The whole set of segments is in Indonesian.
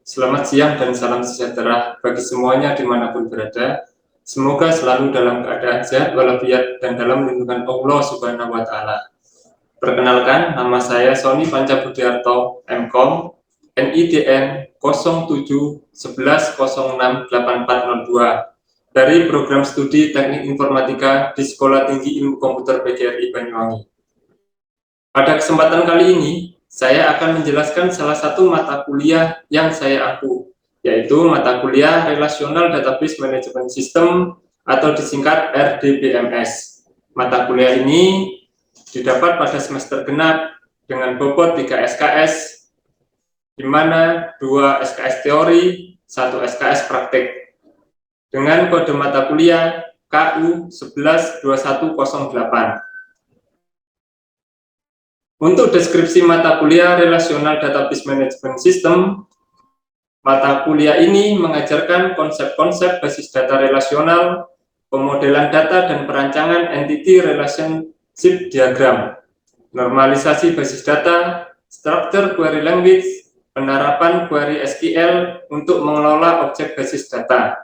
Selamat siang dan salam sejahtera bagi semuanya dimanapun berada. Semoga selalu dalam keadaan sehat walafiat dan dalam lindungan Allah Subhanahu wa Ta'ala. Perkenalkan, nama saya Sony Panca Budiarto, MKom, NIDN 0711068402 dari Program Studi Teknik Informatika di Sekolah Tinggi Ilmu Komputer PGRI Banyuwangi. Pada kesempatan kali ini, saya akan menjelaskan salah satu mata kuliah yang saya ampu, yaitu mata kuliah Relational Database Management System atau disingkat RDBMS. Mata kuliah ini didapat pada semester genap dengan bobot 3 SKS, di mana 2 SKS teori, 1 SKS praktik, dengan kode mata kuliah KU 112108. Untuk deskripsi mata kuliah Relational Database Management System, mata kuliah ini mengajarkan konsep-konsep basis data relasional, pemodelan data dan perancangan Entity Relationship Diagram, normalisasi basis data, structure query language, penerapan query SQL untuk mengelola objek basis data,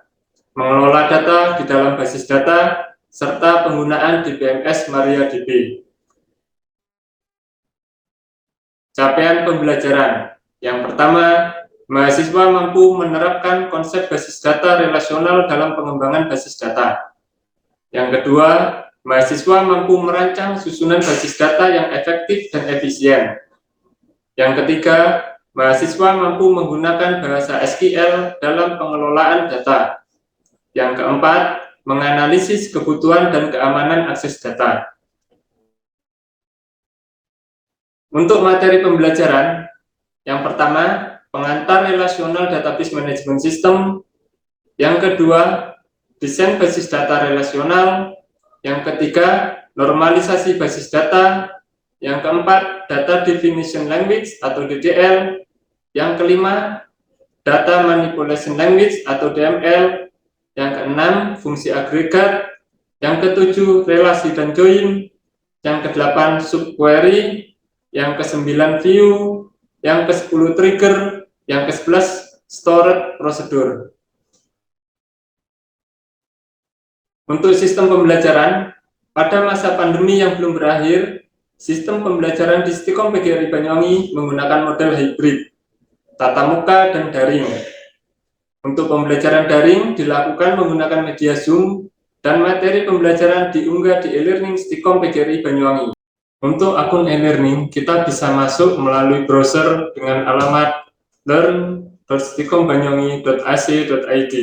mengelola data di dalam basis data, serta penggunaan DBMS MariaDB. Capaian pembelajaran. Yang pertama, mahasiswa mampu menerapkan konsep basis data relasional dalam pengembangan basis data. Yang kedua, mahasiswa mampu merancang susunan basis data yang efektif dan efisien. Yang ketiga, mahasiswa mampu menggunakan bahasa SQL dalam pengelolaan data. Yang keempat, menganalisis kebutuhan dan keamanan akses data. Untuk materi pembelajaran, yang pertama, pengantar Relational Database Management System. Yang kedua, desain basis data relasional. Yang ketiga, normalisasi basis data. Yang keempat, Data Definition Language atau DDL. Yang kelima, Data Manipulation Language atau DML. Yang keenam, fungsi agregat. Yang ketujuh, relasi dan join. Yang kedelapan, subquery. Yang ke-9 view, yang ke-10 trigger, yang ke-11 storage prosedur. Untuk sistem pembelajaran, pada masa pandemi yang belum berakhir, sistem pembelajaran di Stikom PGRI Banyuwangi menggunakan model hybrid, tatap muka dan daring. Untuk pembelajaran daring dilakukan menggunakan media Zoom dan materi pembelajaran diunggah di e-learning Stikom PGRI Banyuwangi. Untuk akun e-learning, kita bisa masuk melalui browser dengan alamat learn.stikombanyuwangi.ac.id.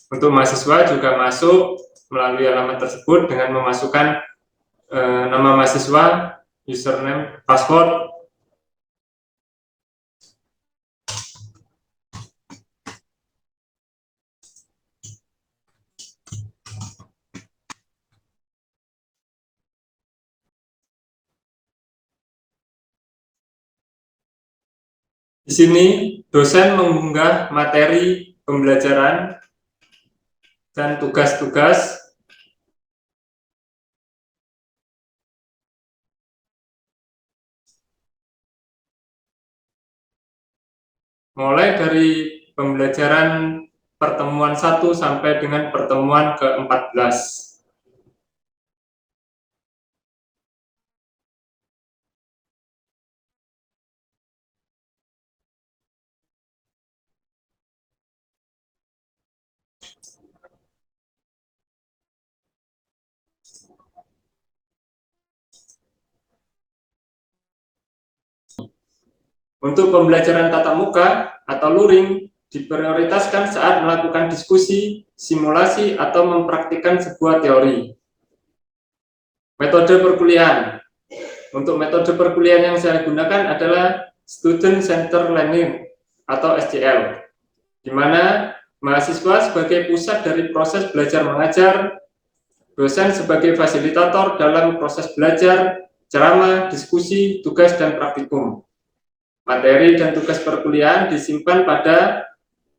Untuk mahasiswa juga masuk melalui alamat tersebut dengan memasukkan nama mahasiswa, username, password. Di sini, dosen mengunggah materi pembelajaran dan tugas-tugas mulai dari pembelajaran pertemuan 1 sampai dengan pertemuan ke-14. Untuk pembelajaran tatap muka atau luring diprioritaskan saat melakukan diskusi, simulasi, atau mempraktikkan sebuah teori. Metode perkuliahan. Untuk metode perkuliahan yang saya gunakan adalah Student Center Learning atau SCL, di mana mahasiswa sebagai pusat dari proses belajar mengajar, dosen sebagai fasilitator dalam proses belajar, ceramah, diskusi, tugas, dan praktikum. Materi dan tugas perkuliahan disimpan pada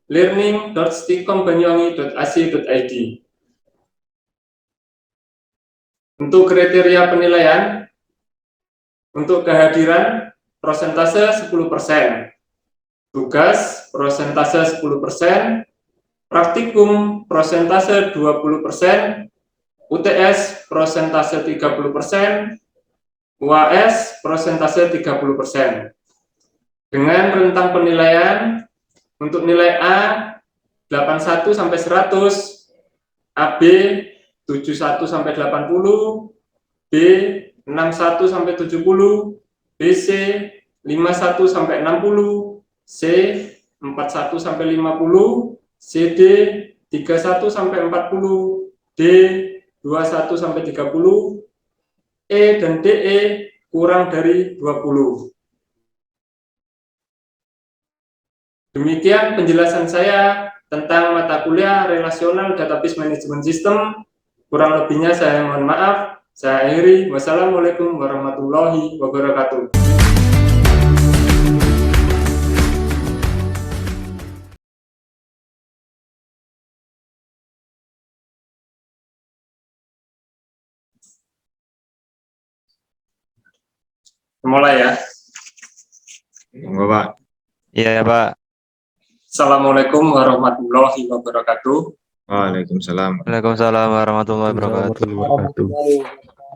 learning.stikombanyuwangi.ac.id. Untuk kriteria penilaian, untuk kehadiran, prosentase 10%, tugas prosentase 10%, praktikum prosentase 20%, UTS prosentase 30%, UAS prosentase 30%. Dengan rentang penilaian untuk nilai A 81 sampai 100, AB 71 sampai 80, B 61 sampai 70, BC 51 sampai 60, C 41 sampai 50, CD 31 sampai 40, D 21 sampai 30, E dan DE kurang dari 20. Demikian penjelasan saya tentang mata kuliah Relational Database Management System. Kurang lebihnya saya mohon maaf. Saya akhiri. Wassalamualaikum warahmatullahi wabarakatuh. Mulai ya. Monggo, Pak. Iya ya, Pak. Assalamualaikum warahmatullahi wabarakatuh. Waalaikumsalam. Waalaikumsalam warahmatullahi wabarakatuh.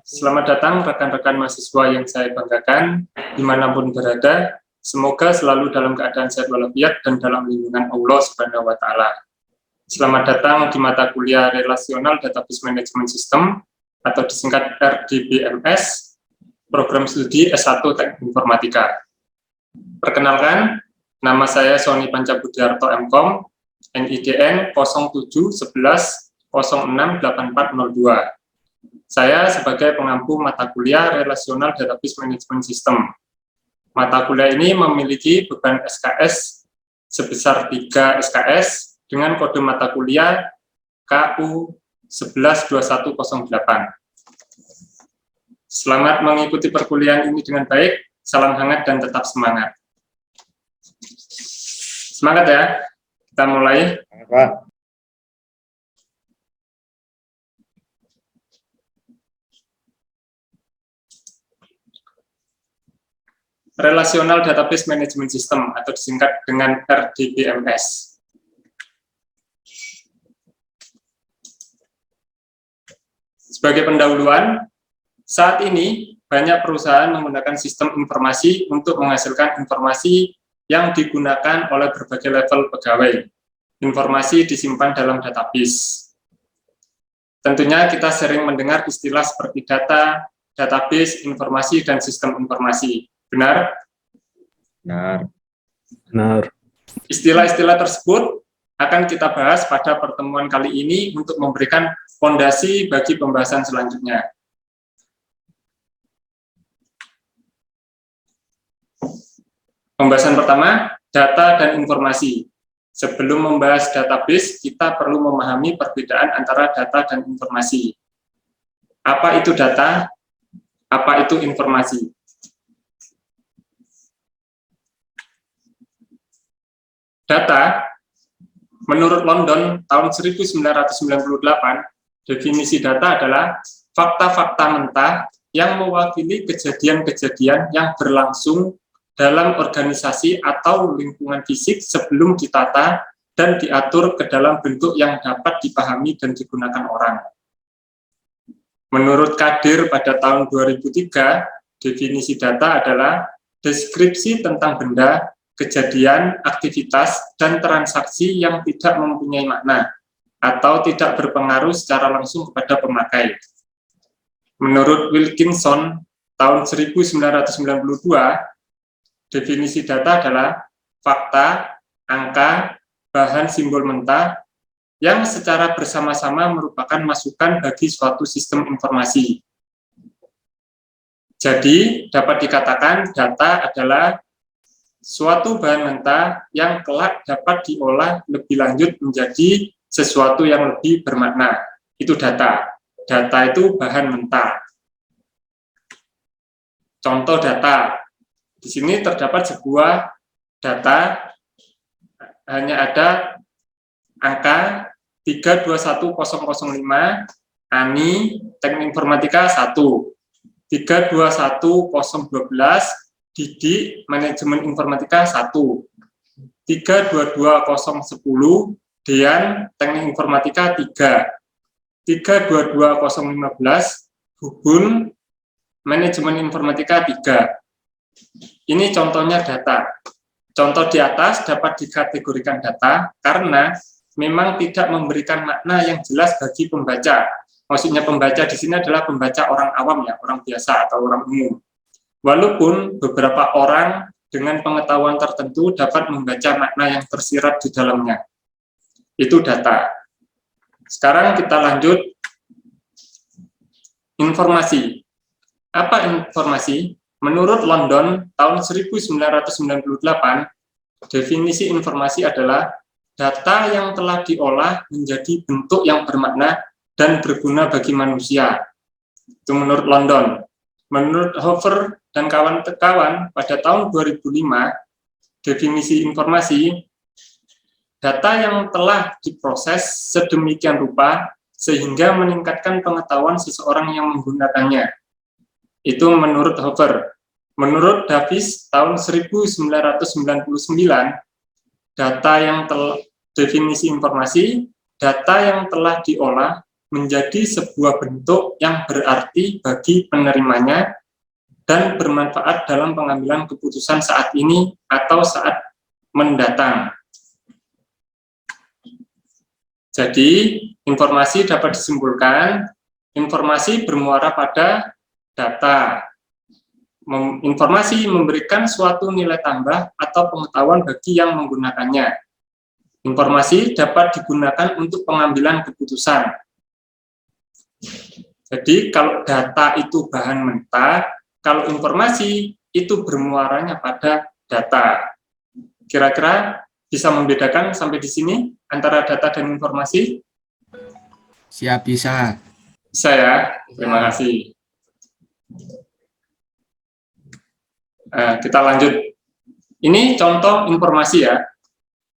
Selamat datang rekan-rekan mahasiswa yang saya banggakan, dimanapun berada. Semoga selalu dalam keadaan sehat walafiat dan dalam lindungan Allah Subhanahu wa Ta'ala. Selamat datang di mata kuliah Relational Database Management System atau disingkat RDBMS, program studi S1 Teknik Informatika. Perkenalkan, nama saya Sony Pancabudiarto MKom, NIDN 0711068402. Saya sebagai pengampu mata kuliah Relational Database Management System. Mata kuliah ini memiliki beban SKS sebesar 3 SKS dengan kode mata kuliah KU 112108. Selamat mengikuti perkuliahan ini dengan baik, salam hangat dan tetap semangat. Semangat ya, kita mulai. Pak. Relational Database Management System atau disingkat dengan RDBMS. Sebagai pendahuluan, saat ini banyak perusahaan menggunakan sistem informasi untuk menghasilkan informasi yang digunakan oleh berbagai level pegawai. Informasi disimpan dalam database. Tentunya kita sering mendengar istilah seperti data, database, informasi, dan sistem informasi. Benar? Benar. Istilah-istilah tersebut akan kita bahas pada pertemuan kali ini untuk memberikan fondasi bagi pembahasan selanjutnya. Pembahasan pertama, data dan informasi. Sebelum membahas database, kita perlu memahami perbedaan antara data dan informasi. Apa itu data? Apa itu informasi? Data, menurut London tahun 1998, definisi data adalah fakta-fakta mentah yang mewakili kejadian-kejadian yang berlangsung dalam organisasi atau lingkungan fisik sebelum ditata dan diatur ke dalam bentuk yang dapat dipahami dan digunakan orang. Menurut Kadir pada tahun 2003, definisi data adalah deskripsi tentang benda, kejadian, aktivitas, dan transaksi yang tidak mempunyai makna atau tidak berpengaruh secara langsung kepada pemakai. Menurut Wilkinson tahun 1992, definisi data adalah fakta, angka, bahan simbol mentah yang secara bersama-sama merupakan masukan bagi suatu sistem informasi. Jadi, dapat dikatakan data adalah suatu bahan mentah yang kelak dapat diolah lebih lanjut menjadi sesuatu yang lebih bermakna. Itu data. Data itu bahan mentah. Contoh data. Di sini terdapat sebuah data, hanya ada angka 321005, ANI, Teknik Informatika 1, 321012, Didi Manajemen Informatika 1, 322010 Dean Teknik Informatika 3, 322015 Hubun Manajemen Informatika 3. Ini contohnya data. Contoh di atas dapat dikategorikan data karena memang tidak memberikan makna yang jelas bagi pembaca. Maksudnya pembaca di sini adalah pembaca orang awam ya, orang biasa atau orang umum. Walaupun beberapa orang dengan pengetahuan tertentu dapat membaca makna yang tersirat di dalamnya. Itu data. Sekarang kita lanjut informasi. Apa informasi? Menurut London tahun 1998, definisi informasi adalah data yang telah diolah menjadi bentuk yang bermakna dan berguna bagi manusia. Itu menurut London. Menurut Hofer dan kawan-kawan pada tahun 2005, definisi informasi, data yang telah diproses sedemikian rupa sehingga meningkatkan pengetahuan seseorang yang menggunakannya. Itu menurut Hofer. Menurut Davis tahun 1999, data yang definisi informasi, data yang telah diolah menjadi sebuah bentuk yang berarti bagi penerimanya dan bermanfaat dalam pengambilan keputusan saat ini atau saat mendatang. Jadi, informasi dapat disimpulkan, informasi bermuara pada data. Informasi memberikan suatu nilai tambah atau pengetahuan bagi yang menggunakannya. Informasi dapat digunakan untuk pengambilan keputusan. Jadi, kalau data itu bahan mentah, kalau informasi itu bermuaranya pada data. Kira-kira bisa membedakan sampai di sini antara data dan informasi? Siap, bisa. Bisa ya, terima kasih. Kita lanjut. Ini contoh informasi ya.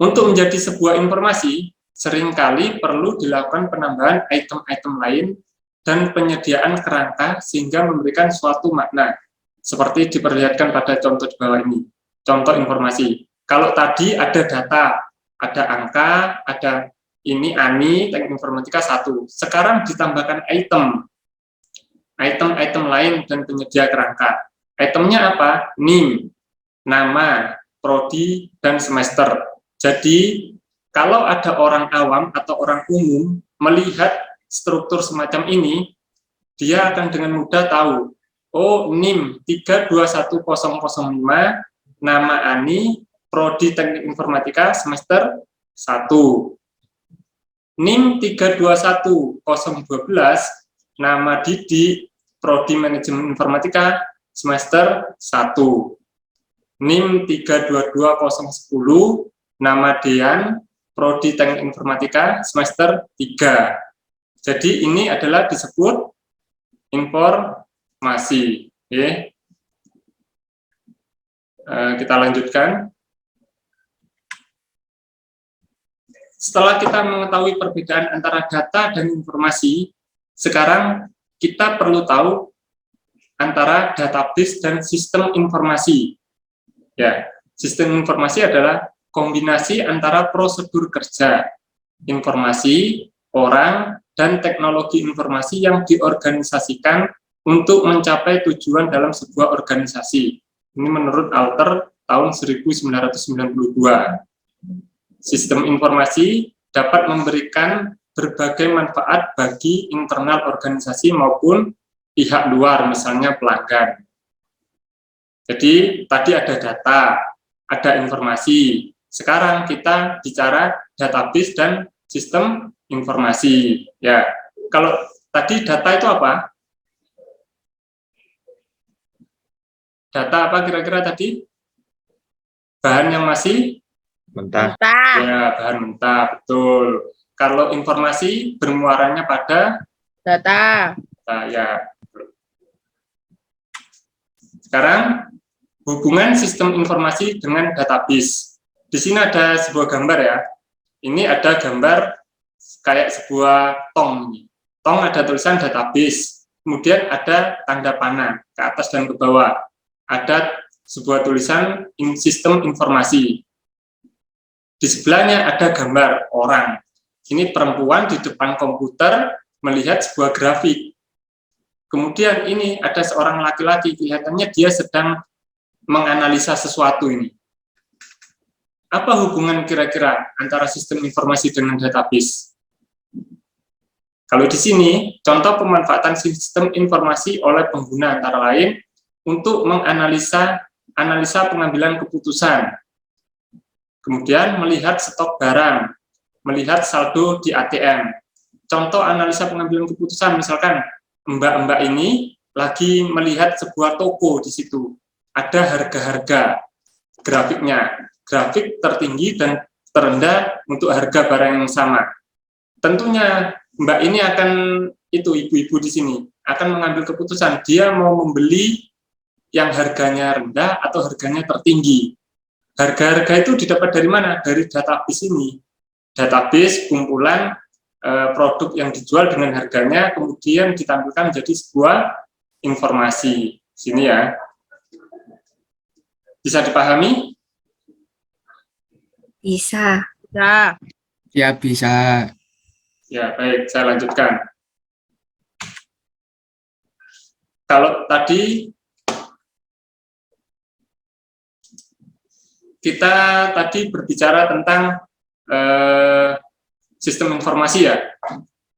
Untuk menjadi sebuah informasi, seringkali perlu dilakukan penambahan item-item lain dan penyediaan kerangka sehingga memberikan suatu makna. Seperti diperlihatkan pada contoh di bawah ini. Contoh informasi. Kalau tadi ada data, ada angka, ada ini ANI, Teknik Informatika 1. Sekarang ditambahkan item. Item-item lain dan penyedia kerangka. Itemnya apa? NIM, nama, prodi, dan semester. Jadi, kalau ada orang awam atau orang umum melihat struktur semacam ini, dia akan dengan mudah tahu, oh NIM 321005, nama ANI, prodi Teknik Informatika semester 1. NIM 321012, nama Didi, prodi Manajemen Informatika semester 1. NIM 322010, nama Dean, prodi Teknik Informatika semester 3. Jadi ini adalah disebut informasi. Oke. Kita lanjutkan. Setelah kita mengetahui perbedaan antara data dan informasi, sekarang kita perlu tahu antara database dan sistem informasi. Ya, sistem informasi adalah kombinasi antara prosedur kerja, informasi, orang, dan teknologi informasi yang diorganisasikan untuk mencapai tujuan dalam sebuah organisasi. Ini menurut Alter tahun 1992. Sistem informasi dapat memberikan berbagai manfaat bagi internal organisasi maupun pihak luar, misalnya pelanggan. Jadi tadi ada data, ada informasi. Sekarang kita bicara database dan sistem informasi. Ya, kalau tadi data itu apa? Data apa kira-kira tadi? Bahan yang masih Mentah. ya, bahan mentah, betul. Kalau informasi bermuaranya pada Data. ya. Sekarang hubungan sistem informasi dengan database. Di sini ada sebuah gambar ya. Ini ada gambar kayak sebuah tong. Tong ada tulisan database. Kemudian ada tanda panah ke atas dan ke bawah. Ada sebuah tulisan sistem informasi. Di sebelahnya ada gambar orang. Ini perempuan di depan komputer melihat sebuah grafik. Kemudian ini ada seorang laki-laki, kelihatannya dia sedang menganalisa sesuatu ini. Apa hubungan kira-kira antara sistem informasi dengan database? Kalau di sini, contoh pemanfaatan sistem informasi oleh pengguna antara lain untuk menganalisa pengambilan keputusan, kemudian melihat stok barang, melihat saldo di ATM. Contoh analisa pengambilan keputusan, misalkan mbak-mbak ini lagi melihat sebuah toko di situ, ada harga-harga, grafiknya, grafik tertinggi dan terendah untuk harga barang yang sama. Tentunya mbak ini akan, ibu-ibu di sini akan mengambil keputusan dia mau membeli yang harganya rendah atau harganya tertinggi. Harga-harga itu didapat dari mana? Dari database ini. Database kumpulan produk yang dijual dengan harganya kemudian ditampilkan menjadi sebuah informasi. Sini ya. Bisa dipahami? Bisa. Ya, bisa. Ya, baik, saya lanjutkan. Kalau tadi kita berbicara tentang sistem informasi ya.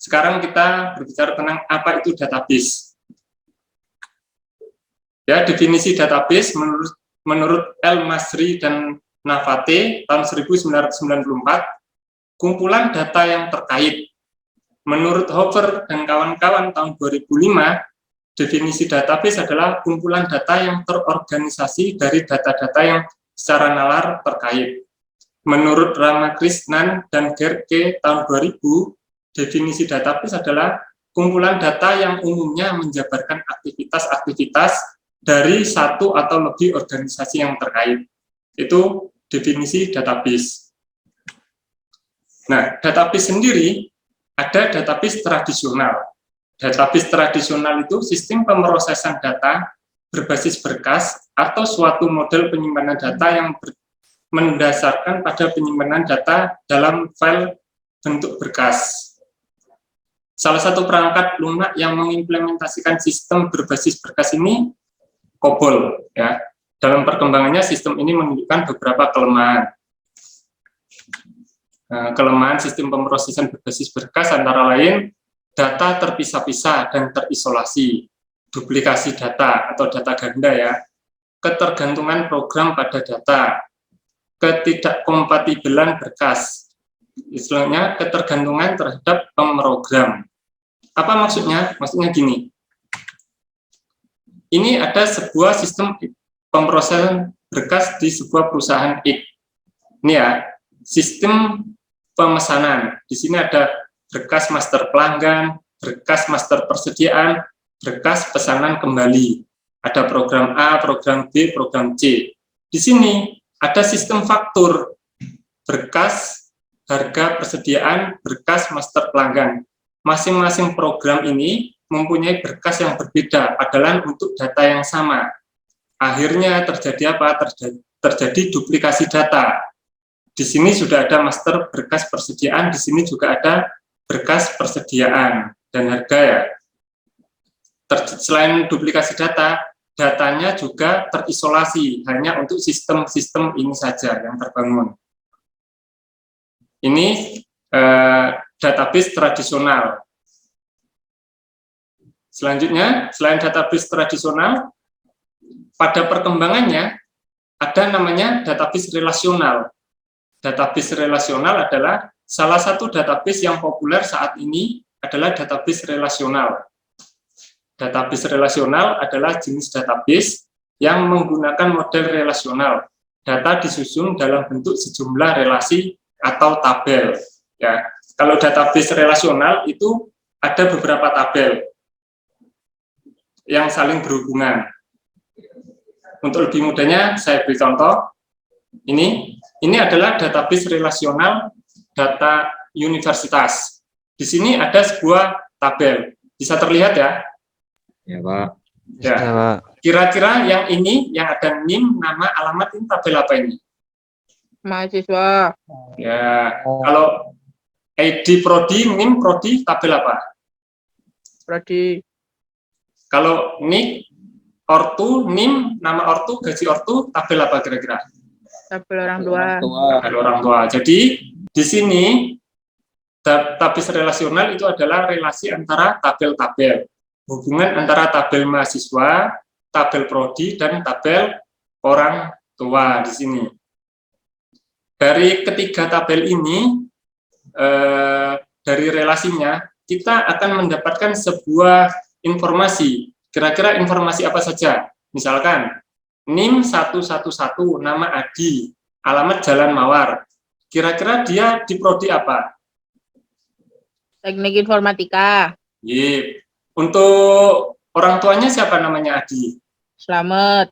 Sekarang kita berbicara tentang apa itu database. Ya, definisi database menurut El Masri dan Navate tahun 1994, kumpulan data yang terkait. Menurut Hofer dan kawan-kawan tahun 2005, definisi database adalah kumpulan data yang terorganisasi dari data-data yang secara nalar terkait. Menurut Ramakrishnan dan Gerke tahun 2000, definisi database adalah kumpulan data yang umumnya menjabarkan aktivitas-aktivitas dari satu atau lebih organisasi yang terkait. Itu definisi database. Nah, database sendiri ada database tradisional. Database tradisional itu sistem pemrosesan data berbasis berkas atau suatu model penyimpanan data yang mendasarkan pada penyimpanan data dalam file bentuk berkas. Salah satu perangkat lunak yang mengimplementasikan sistem berbasis berkas ini COBOL. Ya. Dalam perkembangannya sistem ini menunjukkan beberapa kelemahan. Kelemahan sistem pemrosesan berbasis berkas antara lain data terpisah-pisah dan terisolasi, duplikasi data atau data ganda ya, ketergantungan program pada data, ketidakkompatibelan berkas, istilahnya ketergantungan terhadap pemrogram. Apa maksudnya? Maksudnya gini, ini ada sebuah sistem pemrosesan berkas di sebuah perusahaan X. Ini ya, sistem pemesanan. Di sini ada berkas master pelanggan, berkas master persediaan, berkas pesanan kembali. Ada program A, program B, program C. Di sini ada sistem faktur, berkas harga persediaan, berkas master pelanggan. Masing-masing program ini mempunyai berkas yang berbeda, padahal untuk data yang sama. Akhirnya terjadi apa? Terjadi duplikasi data. Di sini sudah ada master berkas persediaan, di sini juga ada berkas persediaan dan harga ya. Selain duplikasi data, datanya juga terisolasi hanya untuk sistem-sistem ini saja yang terbangun. Ini database tradisional. Selanjutnya, selain database tradisional, pada perkembangannya ada namanya database relasional. Database relasional adalah salah satu database yang populer saat ini adalah database relasional. Database relasional adalah jenis database yang menggunakan model relasional. Data disusun dalam bentuk sejumlah relasi atau tabel. Ya, kalau database relasional itu ada beberapa tabel yang saling berhubungan. Untuk lebih mudahnya, saya beri contoh. Ini adalah database relasional data universitas. Di sini ada sebuah tabel. Bisa terlihat ya? Ya, Pak. Ya. Ya, Pak. Kira-kira yang ini, yang ada NIM, nama, alamat, ini tabel apa ini? Mahasiswa. Ya, kalau ID Prodi, NIM Prodi, tabel apa? Prodi. Kalau NIK, ortu, NIM, nama ortu, gaji ortu, tabel apa kira-kira? Tabel orang tua. Tabel orang tua. Jadi di sini database relasional itu adalah relasi antara tabel-tabel, hubungan antara tabel mahasiswa, tabel prodi, dan tabel orang tua di sini. Dari ketiga tabel ini, dari relasinya, kita akan mendapatkan sebuah informasi. Kira-kira informasi apa saja? Misalkan, NIM 111, nama Adi, alamat Jalan Mawar. Kira-kira dia di prodi apa? Teknik informatika. Yip. Untuk orang tuanya siapa namanya Adi? Selamat.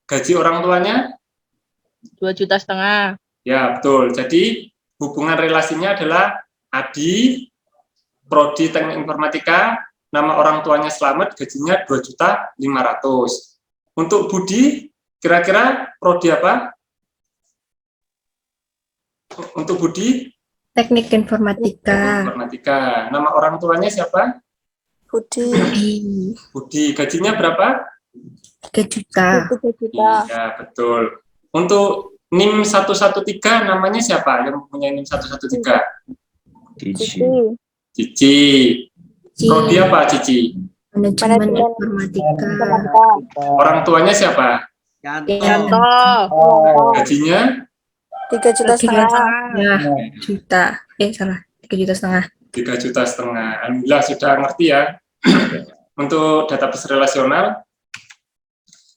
Gaji orang tuanya? 2,5 juta. Ya, betul. Jadi, hubungan relasinya adalah Adi, prodi teknik informatika, nama orang tuanya Selamat, gajinya 2.500.000. Untuk Budi, kira-kira prodi apa? Untuk Budi? Teknik informatika. Informatika. Nama orang tuanya siapa? Budi. Budi. Gajinya berapa? 3 juta. 3 juta. Iya, betul. Untuk NIM 113 namanya siapa yang punya NIM 113? Cici. Cici. Prodi apa Cici? Manajemen informatika. Orang tuanya siapa? Yanto. Gajinya 3,5 juta. Ya, juta. Salah. 3,5 juta. 3,5 juta. Alhamdulillah sudah ngerti ya. Untuk database relasional.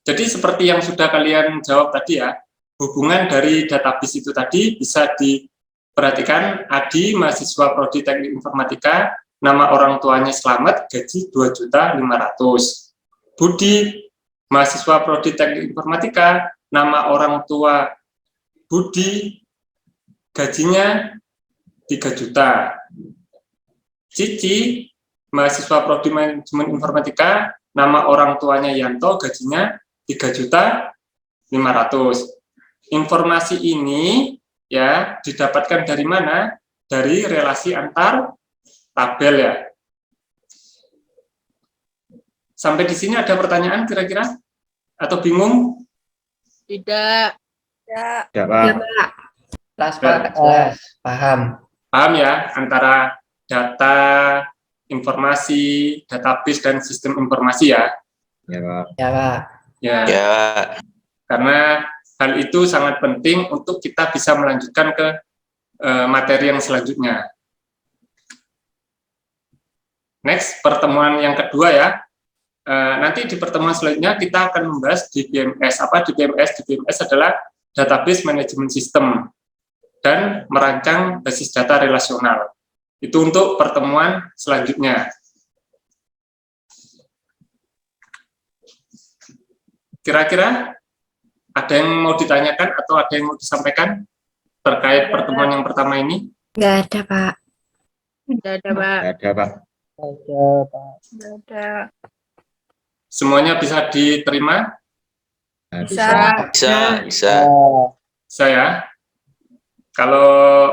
Jadi seperti yang sudah kalian jawab tadi ya, hubungan dari database itu tadi bisa diperhatikan. Adi, mahasiswa prodi teknik informatika, nama orang tuanya Selamat, gaji 2.500.000. Budi, mahasiswa prodi teknik informatika, nama orang tua Budi, gajinya 3 juta. Cici, mahasiswa prodi manajemen informatika, nama orang tuanya Yanto, gajinya 3.500.000. Informasi ini ya didapatkan dari mana? Dari relasi antar tabel ya. Sampai di sini ada pertanyaan kira-kira? Atau bingung? Tidak. Ya. Ya, Ya, Pak. Pak. Kelas Pak, kelas. Paham. Paham ya antara data, informasi, database, dan sistem informasi ya? Ya, Pak. Ya Pak. Ya. Ya. Karena hal itu sangat penting untuk kita bisa melanjutkan ke materi yang selanjutnya. Next, pertemuan yang kedua ya. Nanti di pertemuan selanjutnya kita akan membahas DBMS. Apa DBMS? DBMS adalah Database Management System dan merancang basis data relasional. Itu untuk pertemuan selanjutnya. Kira-kira ada yang mau ditanyakan atau ada yang mau disampaikan terkait pertemuan yang pertama ini? Nggak ada, Pak. Tidak ada, Pak. Ya, ada, Pak. Tidak ada. Semuanya bisa diterima? Bisa. Bisa. Bisa ya? Kalau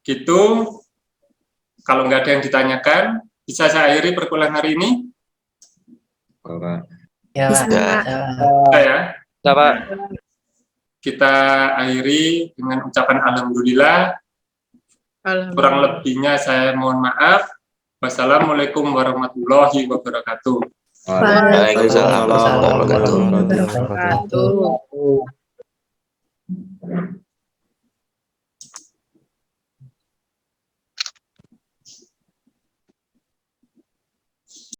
gitu, kalau nggak ada yang ditanyakan, bisa saya akhiri perkuliahan hari ini? Oh, Pak. Ya Bisa, Pak. Pak. Bisa ya? Bisa, Pak. Kita akhiri dengan ucapan alhamdulillah. Kurang Alhamdulillah. lebihnya saya mohon maaf. Wassalamualaikum warahmatullahi wabarakatuh. Waalaikumsalam warahmatullahi wabarakatuh. Waalaikumsalam warahmatullahi wabarakatuh.